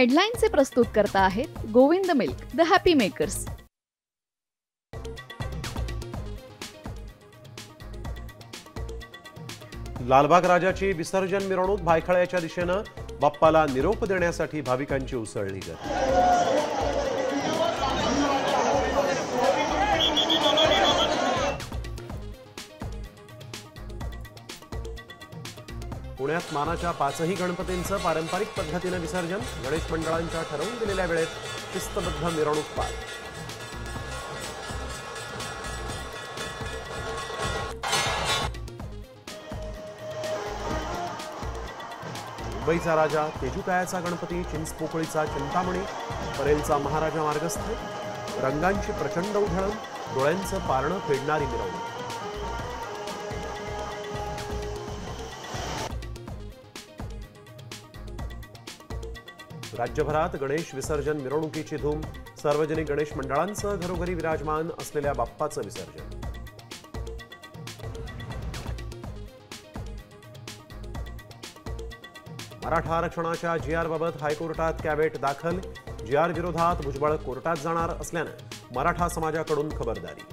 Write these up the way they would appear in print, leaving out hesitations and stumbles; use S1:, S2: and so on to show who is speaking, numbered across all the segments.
S1: हेडलाईनचे प्रस्तुत करता आहेत Govind milk, the happy makers.
S2: Lalbaug राजाची विसर्जन मिरवणूक भायखळ्याच्या दिशेनं बाप्पाला निरोप देण्यासाठी भाविकांची उसळली गर्दी. पुण्यात मानाच्या 5ही गणपतींचं पारंपरिक पद्धतीने विसर्जन. गणेश मंडळांच्या ठरवून दिलेल्या वेळेत शिस्तबद्ध मिरवणूक पार. मुंबईचा राजा, तेजुकायाचा गणपती, चिंचपोकळीचा चिंतामणी, परेलचा महाराजा मार्गस्थ. रंगांची प्रचंड उधळण, डोळ्यांचं पारणं फेडणारी मिरवणूक. राज्यभरात गणेश विसर्जन मिरवणुकीची धूम. सार्वजनिक गणेश मंडळांसह घरोघरी विराजमान असलेल्या बाप्पाचं विसर्जन. मराठा आरक्षणाच्या GR बाबत हायकोर्टात कॅव्हेट दाखल. GR विरोधात भुजबळ कोर्टात जाणार असल्यानं मराठा समाजाकडून खबरदारी.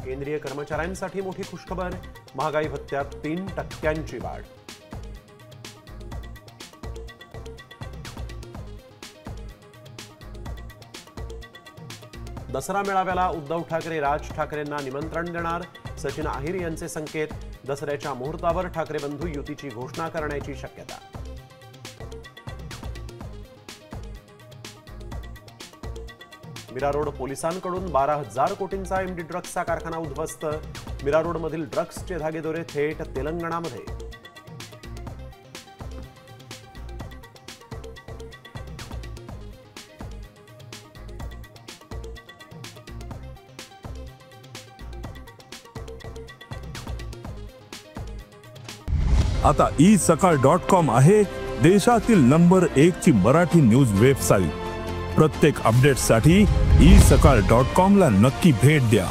S2: केंद्रीय कर्मचाऱ्यांसाठी मोठी खुशखबर. महागाई भत्त्यात 3% वाढ. दसरा मेळाव्याला उद्धव ठाकरे राज ठाकरेंना निमंत्रण देणार. सचिन अहिर यांचे संकेत. दसऱ्याच्या मुहूर्तावर ठाकरे बंधू युतीची घोषणा करण्याची शक्यता. मीरा रोड पोलिसांकडून 12,000 कोटींचा MD ड्रग्सचा कारखाना उद्ध्वस्त. मीरा रोडमधील ड्रग्सचे धागेदोरे थेट तेलंगणामध्ये.
S3: आता isakal.com आहे देशातील नंबर 1 ची मराठी न्यूज वेबसाईट. प्रत्येक अपडेटसाठी isakal.com ला नक्की भेट द्या.